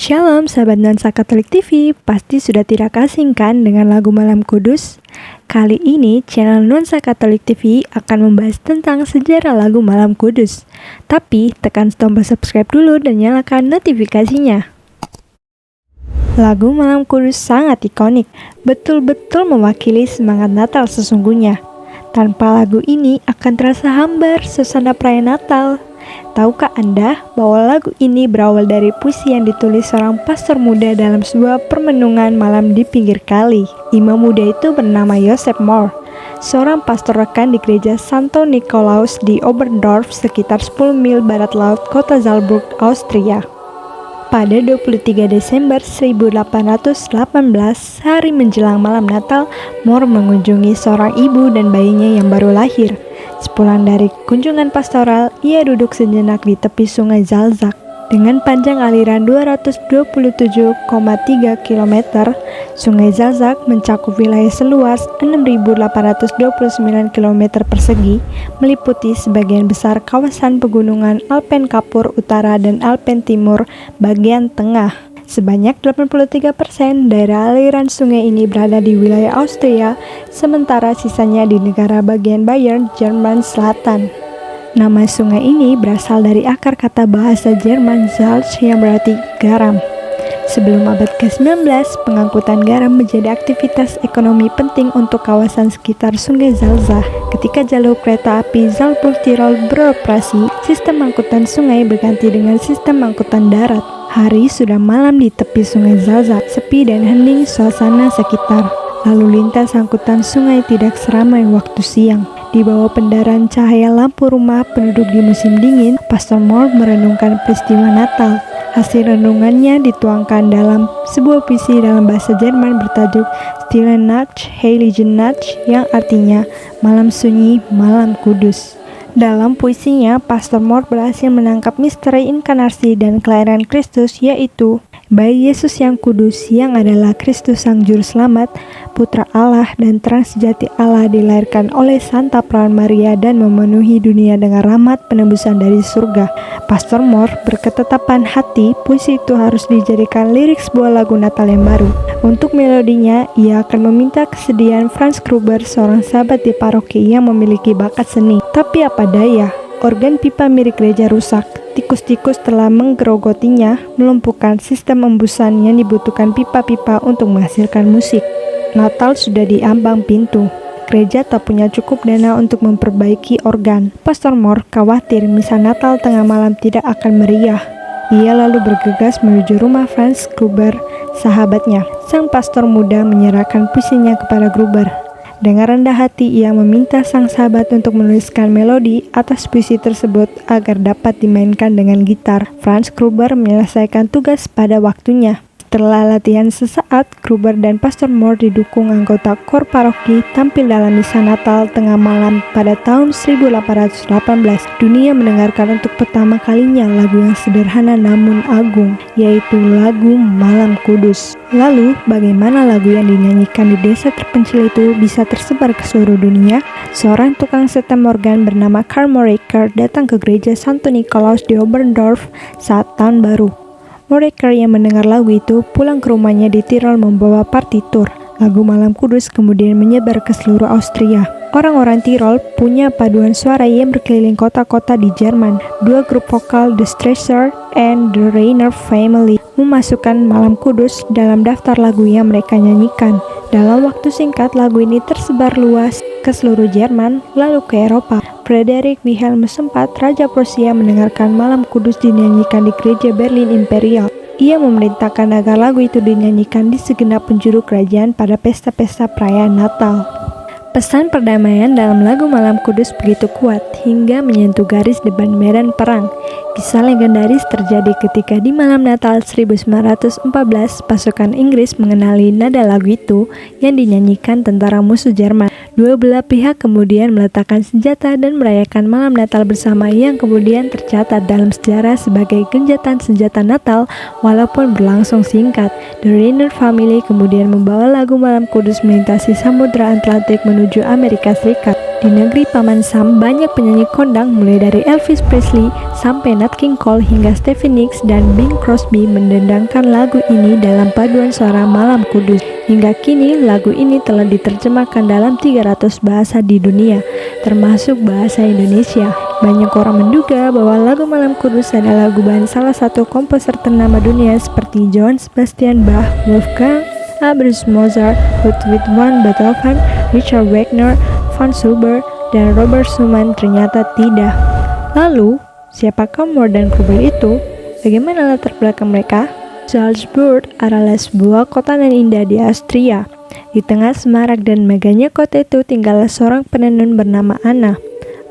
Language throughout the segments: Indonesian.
Shalom sahabat Nuansa Katolik TV, pasti sudah tidak asing kan dengan lagu Malam Kudus? Kali ini channel Nuansa Katolik TV akan membahas tentang sejarah lagu Malam Kudus. Tapi tekan tombol subscribe dulu dan nyalakan notifikasinya. Lagu Malam Kudus sangat ikonik, betul-betul mewakili semangat Natal sesungguhnya. Tanpa lagu ini akan terasa hambar suasana perayaan Natal. Tahukah Anda bahwa lagu ini berawal dari puisi yang ditulis seorang pastor muda dalam sebuah permenungan malam di pinggir kali. Imam muda itu bernama Joseph Mohr, seorang pastor rekan di gereja Santo Nikolaus di Oberndorf sekitar 10 mil barat laut kota Salzburg, Austria. Pada 23 Desember 1818, hari menjelang malam Natal, Mohr mengunjungi seorang ibu dan bayinya yang baru lahir. Sepulang dari kunjungan pastoral, ia duduk sejenak di tepi sungai Salzach. Dengan panjang aliran 227,3 km, sungai Salzach mencakup wilayah seluas 6.829 km persegi, meliputi sebagian besar kawasan pegunungan Alpen Kapur Utara dan Alpen Timur bagian tengah. Sebanyak 83% dari aliran sungai ini berada di wilayah Austria, sementara sisanya di negara bagian Bayern, Jerman Selatan. Nama sungai ini berasal dari akar kata bahasa Jerman Salz yang berarti garam. Sebelum abad ke-19, pengangkutan garam menjadi aktivitas ekonomi penting untuk kawasan sekitar sungai Salzach. Ketika jalur kereta api Salzburg-Tirol beroperasi, sistem angkutan sungai berganti dengan sistem angkutan darat. Hari sudah malam di tepi sungai Salzach, sepi dan hening suasana sekitar. Lalu lintas angkutan sungai tidak seramai waktu siang. Di bawah pendaran cahaya lampu rumah penduduk di musim dingin, Pastor Mohr merenungkan peristiwa Natal. Hasil renungannya dituangkan dalam sebuah puisi dalam bahasa Jerman bertajuk Stille Nacht, Heilige Nacht, yang artinya Malam Sunyi, Malam Kudus. Dalam puisinya, Pastor Mohr berhasil menangkap misteri inkarnasi dan kelahiran Kristus, yaitu bayi Yesus yang kudus yang adalah Kristus Sang Juru Selamat, Putra Allah dan terang sejati Allah, dilahirkan oleh Santa Perawan Maria dan memenuhi dunia dengan rahmat penebusan dari surga. Pastor Mohr berketetapan hati puisi itu harus dijadikan lirik sebuah lagu Natal yang baru. Untuk melodinya, ia akan meminta kesediaan Franz Gruber, seorang sahabat di paroki yang memiliki bakat seni. Tapi apa daya, organ pipa milik gereja rusak. Tikus-tikus telah menggerogotinya, melumpuhkan sistem embusan yang dibutuhkan pipa-pipa untuk menghasilkan musik. Natal sudah di ambang pintu. Gereja tak punya cukup dana untuk memperbaiki organ. Pastor Mohr khawatir misa Natal tengah malam tidak akan meriah. Ia lalu bergegas menuju rumah Franz Gruber, sahabatnya. Sang pastor muda menyerahkan puisinya kepada Gruber. Dengan rendah hati ia meminta sang sahabat untuk menuliskan melodi atas puisi tersebut agar dapat dimainkan dengan gitar. Franz Gruber menyelesaikan tugas pada waktunya. Setelah latihan sesaat, Gruber dan Pastor Mohr didukung anggota kor paroki tampil dalam misa Natal tengah malam pada tahun 1818. Dunia mendengarkan untuk pertama kalinya lagu yang sederhana namun agung, yaitu lagu Malam Kudus. Lalu, bagaimana lagu yang dinyanyikan di desa terpencil itu bisa tersebar ke seluruh dunia? Seorang tukang setem organ bernama Karl Moraker datang ke gereja Santo Nikolaus di Oberndorf saat tahun baru. Moraker yang mendengar lagu itu pulang ke rumahnya di Tirol membawa partitur. Lagu Malam Kudus kemudian menyebar ke seluruh Austria. Orang-orang Tirol punya paduan suara yang berkeliling kota-kota di Jerman. Dua grup vokal, The Streicher and The Rainer Family, memasukkan Malam Kudus dalam daftar lagu yang mereka nyanyikan. Dalam waktu singkat, lagu ini tersebar luas ke seluruh Jerman, lalu ke Eropa. Friedrich Wilhelm IV, Raja Prusia, mendengarkan Malam Kudus dinyanyikan di gereja Berlin Imperial. Ia memerintahkan agar lagu itu dinyanyikan di segenap penjuru kerajaan pada pesta-pesta perayaan Natal. Pesan perdamaian dalam lagu Malam Kudus begitu kuat hingga menyentuh garis depan medan perang. Kisah legendaris terjadi ketika di malam Natal 1914 pasukan Inggris mengenali nada lagu itu yang dinyanyikan tentara musuh Jerman. Dua belah pihak kemudian meletakkan senjata dan merayakan malam Natal bersama yang kemudian tercatat dalam sejarah sebagai genjatan senjata Natal walaupun berlangsung singkat. The Rainer Family kemudian membawa lagu Malam Kudus melintasi Samudra Atlantik menuju Amerika Serikat. Di negeri Paman Sam banyak penyanyi kondang mulai dari Elvis Presley sampai Nat King Cole hingga Stevie Nicks dan Bing Crosby mendendangkan lagu ini dalam paduan suara Malam Kudus. Hingga kini lagu ini telah diterjemahkan dalam 300 bahasa di dunia, termasuk bahasa Indonesia. Banyak orang menduga bahwa lagu Malam Kudus adalah gubahan salah satu komposer ternama dunia seperti Johann Sebastian Bach, Wolfgang Amadeus Mozart, Ludwig van Beethoven, Richard Wagner, Franz Schubert, dan Robert Schumann. Ternyata tidak. Lalu, siapakah Morgan Gruber itu? Bagaimana latar belakang mereka? Salzburg adalah sebuah kota nan indah di Austria. Di tengah semarak dan megahnya kota itu tinggallah seorang penenun bernama Anna.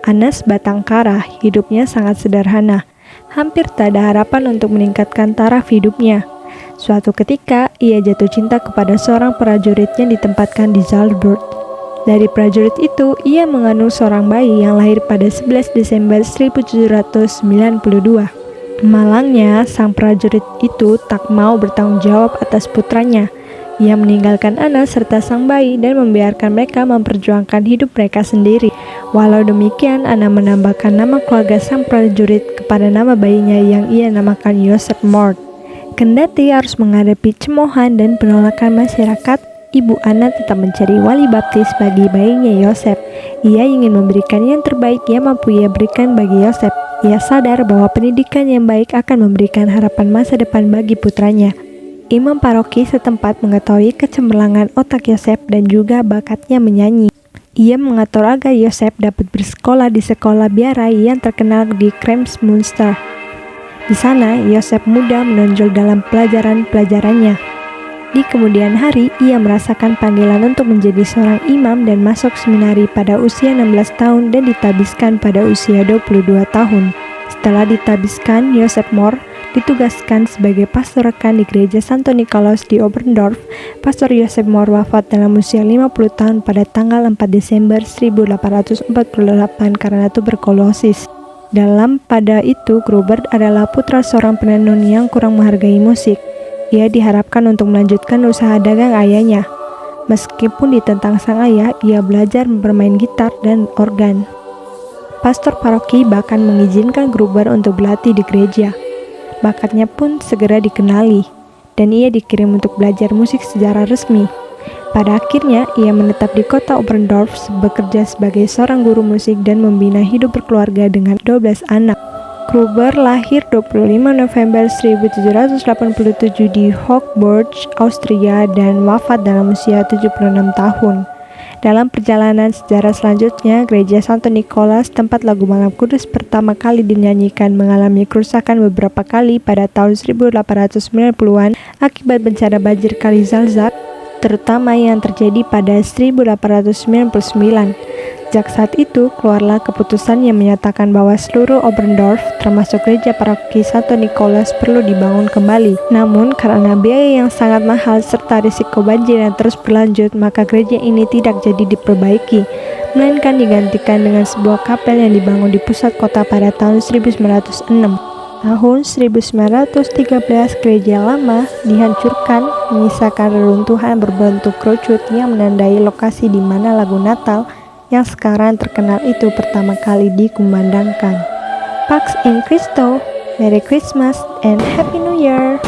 Anna sebatang kara, hidupnya sangat sederhana. Hampir tak ada harapan untuk meningkatkan taraf hidupnya. Suatu ketika, ia jatuh cinta kepada seorang prajurit yang ditempatkan di Salzburg. Dari prajurit itu, ia mengandung seorang bayi yang lahir pada 11 Desember 1792. Malangnya, sang prajurit itu tak mau bertanggung jawab atas putranya. Ia meninggalkan Anna serta sang bayi dan membiarkan mereka memperjuangkan hidup mereka sendiri. Walau demikian, Anna menambahkan nama keluarga sang prajurit kepada nama bayinya yang ia namakan Joseph Mort. Kendati harus menghadapi cemoohan dan penolakan masyarakat, Ibu Anna tetap mencari wali baptis bagi bayinya Yosef. Ia ingin memberikan yang terbaik yang mampu ia berikan bagi Yosef. Ia sadar bahwa pendidikan yang baik akan memberikan harapan masa depan bagi putranya. Imam paroki setempat mengetahui kecemerlangan otak Yosef dan juga bakatnya menyanyi. Ia mengatur agar Yosef dapat bersekolah di sekolah biara yang terkenal di Kremsmünster. Di sana, Yosef muda menonjol dalam pelajaran-pelajarannya. Di kemudian hari, ia merasakan panggilan untuk menjadi seorang imam dan masuk seminari pada usia 16 tahun dan ditabiskan pada usia 22 tahun. Setelah ditabiskan, Joseph Mort ditugaskan sebagai pastor rekan di gereja Santo Nikolaus di Oberndorf. Pastor Joseph Mort wafat dalam usia 50 tahun pada tanggal 4 Desember 1848 karena tuberkulosis. Pada itu, Gruber adalah putra seorang penenun yang kurang menghargai musik. Ia diharapkan untuk melanjutkan usaha dagang ayahnya. Meskipun ditentang sang ayah, ia belajar bermain gitar dan organ. Pastor paroki bahkan mengizinkan Gruber untuk berlatih di gereja. Bakatnya pun segera dikenali, dan ia dikirim untuk belajar musik secara resmi. Pada akhirnya, ia menetap di kota Oberndorf, bekerja sebagai seorang guru musik dan membina hidup berkeluarga dengan 12 anak. Gruber lahir 25 November 1787 di Hochburg, Austria dan wafat dalam usia 76 tahun. Dalam perjalanan sejarah selanjutnya, gereja Santo Nikolaus tempat lagu Malam Kudus pertama kali dinyanyikan mengalami kerusakan beberapa kali pada tahun 1890-an akibat bencana banjir Kali Salzach, terutama yang terjadi pada 1899. Sejak saat itu, keluarlah keputusan yang menyatakan bahwa seluruh Oberndorf, termasuk gereja paroki Santo Nikolaus, perlu dibangun kembali. Namun, karena biaya yang sangat mahal serta risiko banjir yang terus berlanjut, maka gereja ini tidak jadi diperbaiki, melainkan digantikan dengan sebuah kapel yang dibangun di pusat kota pada tahun 1906. Tahun 1913, gereja lama dihancurkan, menyisakan reruntuhan berbentuk kerucut yang menandai lokasi di mana lagu Natal yang sekarang terkenal itu pertama kali dikumandangkan. Pax in Christo, Merry Christmas and Happy New Year!